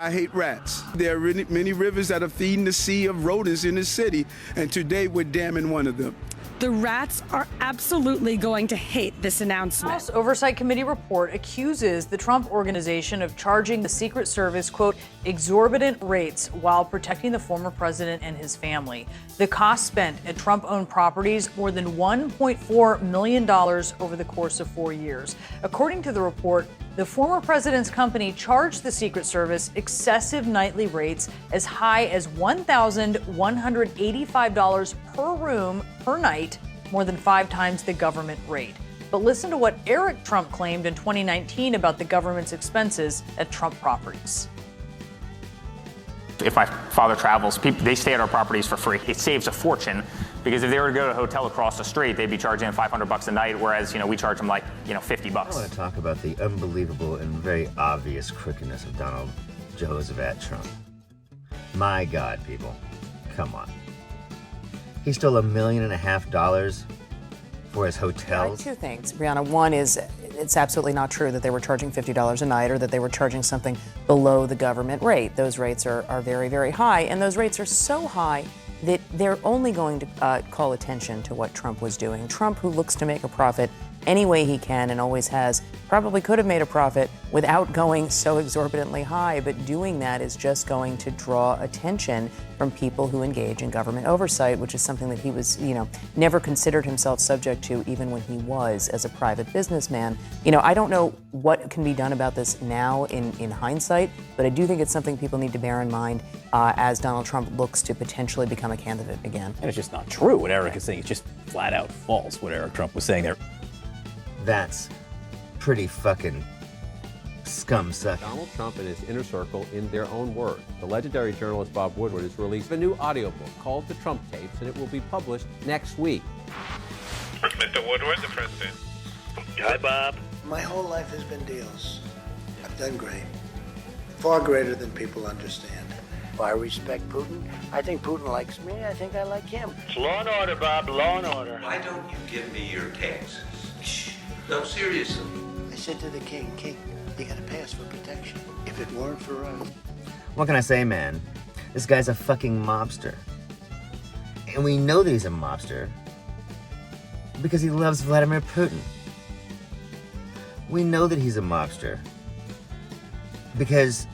I hate rats. There are many rivers that are feeding the sea of rodents in the city, and today we're damming one of them. The rats are absolutely going to hate this announcement. House Oversight Committee report accuses the Trump organization of charging the Secret Service, quote, exorbitant rates while protecting the former president and his family. The cost spent at Trump-owned properties more than $1.4 million over the course of 4 years. According to the report, the former president's company charged the Secret Service excessive nightly rates as high as $1,185 per room per night, more than 5 times the government rate. But listen to what Eric Trump claimed in 2019 about the government's expenses at Trump properties. If my father travels, they stay at our properties for free. It saves a fortune, because if they were to go to a hotel across the street, they'd be charging them $500 a night, whereas, we charge them like, $50. I want to talk about the unbelievable and very obvious crookedness of Donald Josephat Trump. My God, people, come on. He stole $1.5 million for his hotels. Two things, Brianna. One is, it's absolutely not true that they were charging $50 a night or that they were charging something below the government rate. Those rates are very, very high, and those rates are so high that they're only going to call attention to what Trump was doing. Trump, who looks to make a profit any way he can and always has, probably could have made a profit without going so exorbitantly high, but doing that is just going to draw attention from people who engage in government oversight, which is something that he was, never considered himself subject to, even when he was as a private businessman. I don't know what can be done about this now in hindsight, but I do think it's something people need to bear in mind as Donald Trump looks to potentially become a candidate again. And it's just not true. What Eric is saying is just flat out false, what Eric Trump was saying there. That's pretty fucking scumsuck. Donald Trump and his inner circle, in their own words. The legendary journalist Bob Woodward has released a new audiobook called The Trump Tapes, and it will be published next week. Mr. Woodward, the president. Hi, Bob. My whole life has been deals. I've done great. Far greater than people understand. I respect Putin. I think Putin likes me. I think I like him. It's law and order, Bob. Law and order. Why don't you give me your taxes? Shh. No, seriously. I said to the king, you gotta pay us for protection. If it weren't for us. What can I say, man? This guy's a fucking mobster. And we know that he's a mobster because he loves Vladimir Putin. We know that he's a mobster because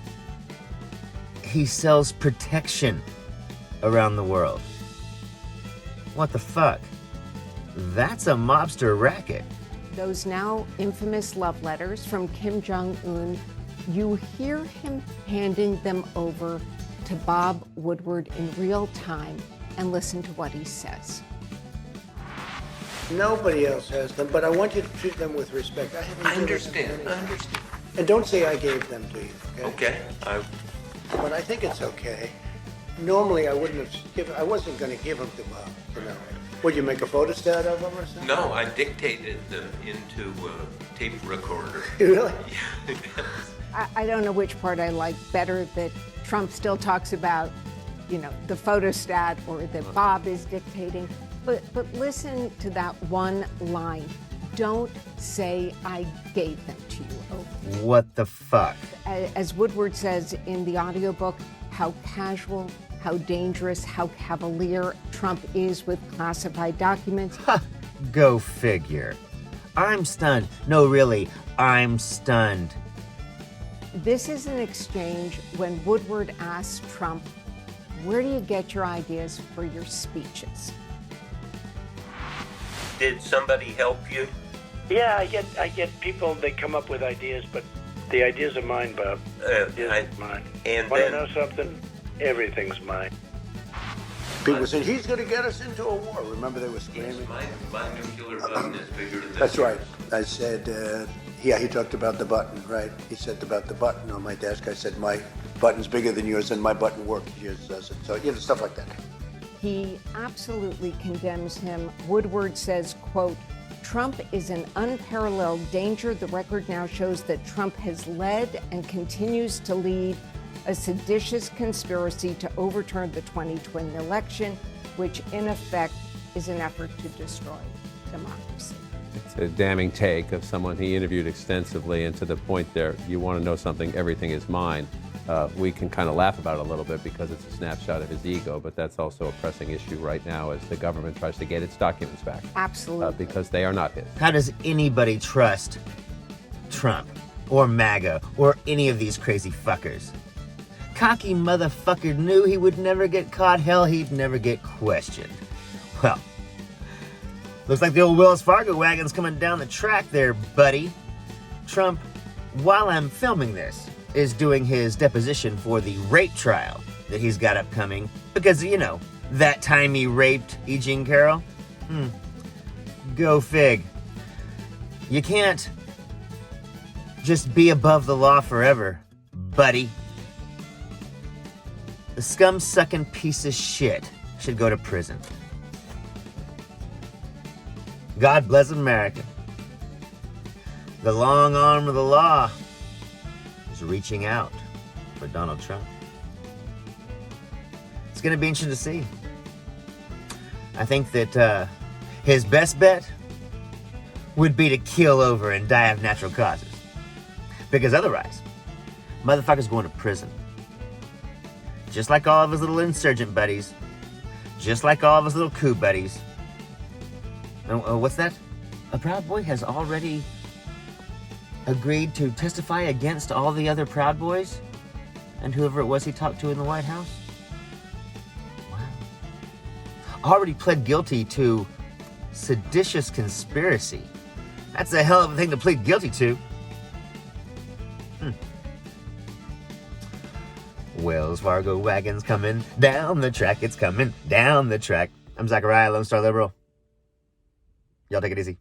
he sells protection around the world. What the fuck? That's a mobster racket. Those now infamous love letters from Kim Jong-un, you hear him handing them over to Bob Woodward in real time, and listen to what he says. Nobody else has them, but I want you to treat them with respect. I understand. And don't say I gave them to you, okay? Okay. But I think it's okay. Normally I wasn't going to give them to Bob, Would you make a photostat of them or something? No, I dictated them into a tape recorder. Really? I don't know which part I like better, that Trump still talks about, the photostat, or that Bob is dictating. But listen to that one line. Don't say I gave them to you. Okay? What the fuck? As Woodward says in the audiobook, how casual, how dangerous, how cavalier Trump is with classified documents. Ha! Go figure. I'm stunned. No, really, I'm stunned. This is an exchange when Woodward asks Trump, where do you get your ideas for your speeches? Did somebody help you? Yeah, I get people, they come up with ideas, but the ideas are mine, Bob. Mine. And Want then, to know something? Everything's mine. People said, he's going to get us into a war. Remember they were screaming? My nuclear button is bigger than That's right. I said, he talked about the button, right? He said about the button on my desk. I said, my button's bigger than yours and my button works. Yours doesn't. So, stuff like that. He absolutely condemns him. Woodward says, quote, Trump is an unparalleled danger. The record now shows that Trump has led and continues to lead a seditious conspiracy to overturn the 2020 election, which in effect is an effort to destroy democracy. It's a damning take of someone he interviewed extensively, and to the point there, you want to know something, everything is mine. We can kind of laugh about it a little bit because it's a snapshot of his ego, but that's also a pressing issue right now as the government tries to get its documents back. Absolutely. Because they are not his. How does anybody trust Trump or MAGA or any of these crazy fuckers? Cocky motherfucker knew he would never get caught. Hell, he'd never get questioned. Well, looks like the old Wells Fargo wagon's coming down the track there, buddy. Trump, while I'm filming this, is doing his deposition for the rape trial that he's got upcoming. Because, you know, that time he raped E. Jean Carroll? Go fig. You can't just be above the law forever, buddy. The scum-sucking piece of shit should go to prison. God bless America. The long arm of the law is reaching out for Donald Trump. It's going to be interesting to see. I think that his best bet would be to keel over and die of natural causes. Because otherwise, motherfucker's going to prison. Just like all of his little insurgent buddies. Just like all of his little coup buddies. What's that? A Proud Boy has already agreed to testify against all the other Proud Boys and whoever it was he talked to in the White House? Wow. Already pled guilty to seditious conspiracy. That's a hell of a thing to plead guilty to. Wells Fargo wagon's coming down the track. It's coming down the track. I'm Zachariah, Lone Star Liberal. Y'all take it easy.